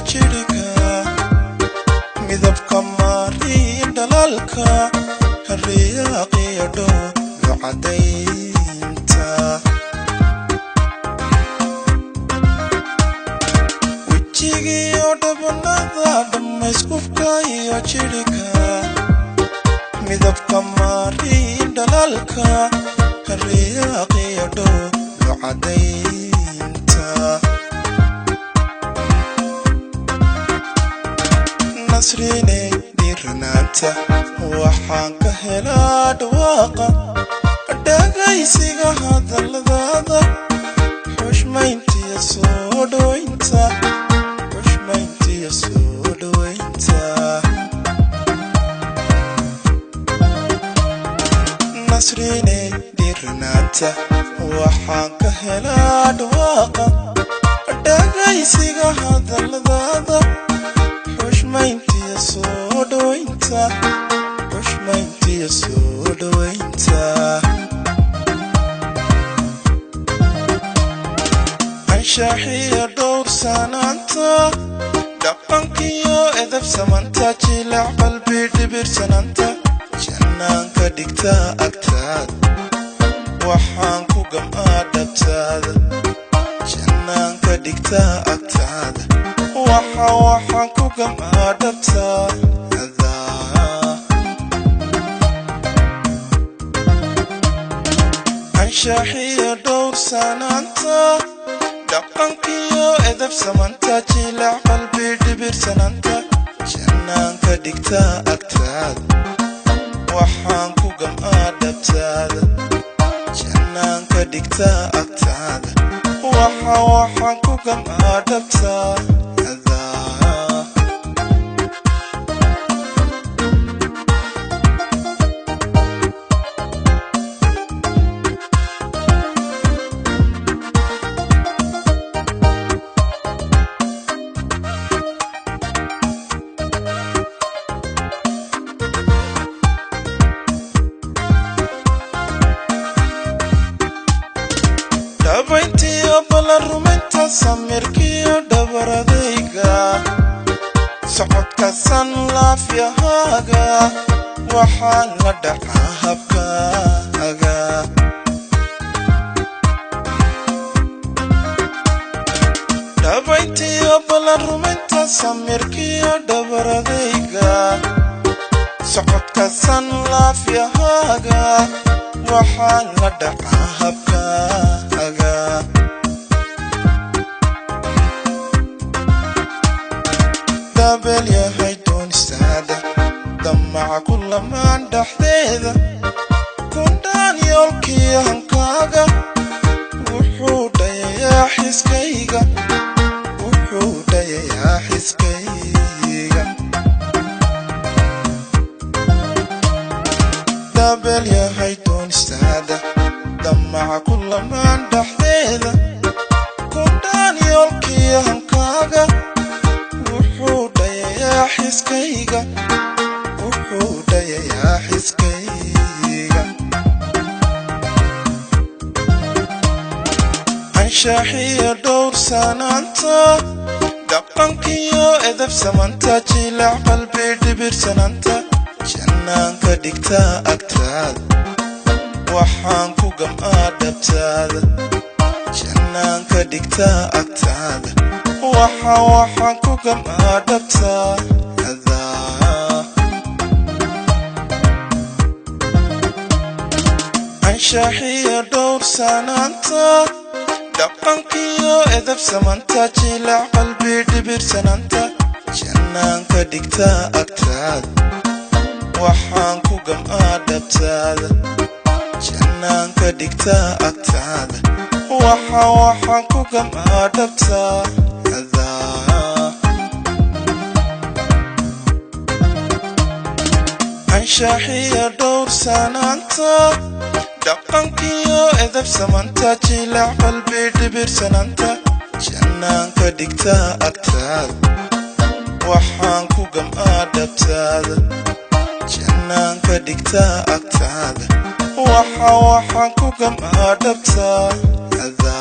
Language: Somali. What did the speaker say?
jirka midabka maariin dhalaalka riyaqiyo dhooga cadaynta wejigiyo dhabanada dhammayskufka iyo jirka midabka maariin dhalaalka riyaqiyo dhooga cadaynta nasrinay dirnaanta waxaan ka helaa dhawaaqa dhagaysiga hadalladaada xushmayntiyo soo dhowaynta xushmayntiyo soo dhowaynta nasrinay dirnaanta waxaan ka helaa dhawaaqa dhagaysiga hadalladaada xushmayntiyo soo dhowaynta xushmayntiyo soo dhowaynta anshaxiyo dhowrsanaanta dhaqankiyo edab samanta jilac qalbi dhibirsanaanta jannaanka dhigta agtaada waxaan ku gam'aa dhabtaada jannaanka dhigta agtaada waxaan ku gam'aa dhabtaada anshaxiyo dhowrsanaanta dhaqankiyo edab samanta jilac qalbi dhibirsanaanta jannaanka dhigta agtaada waxaan ku gam'aa dhabtaada jannaanka dhigta agtaada waxaan ku gam'aa dhabtaada dhabayntiyo ballan rumaynta samirkiyo dhabaradayga socodka san laafyahaaga waxaan la dhacaa habkaaga dhabayntiyo ballan rumaynta samirkiyo dhabaradayga socodka san laafyahaaga waxaan la dhacaa habkaaga dabeel yahay doonistaada damaca ku lamaan dhexdeeda kundhaan yoolkii hankaaga wuxuu dhayayaa xiskayga wuxuu dhayayaa xiskayga dabeel yahay doonistaada damaca ku lamaan dhexdeeda kundhaan yoolkii hankaaga wuxuu dhayayaa xiskayga wuxuu dhayayaa xiskayga anshaxiyo dhowrsanaanta dhaqankiyo edab samanta jilac qalbi dhibirsanaanta jannaanka dhigta agtaada waxaan ku gam'aa dhabtaada jannaanka dhigta agtaada waxaan ku gam'aa dhabtaada anshaxiyo dhowrsanaanta dhaqankiyo edab samanta jilac qalbi dhibirsanaanta jannaanka dhigta agtaada waxaan ku gam'aa dhabtaada jannaanka dhigta agtaada waxaan ku gam'aa dhabtaada anshaxiyo dhowrsanaanta dhaqankiyo edab samanta jilac qalbi dhibirsanaanta jannaanka dhigta agtaada waxaan ku gam'aa dhabtaada jannaanka dhigta agtaada waxaan ku gam'aa dhabtaada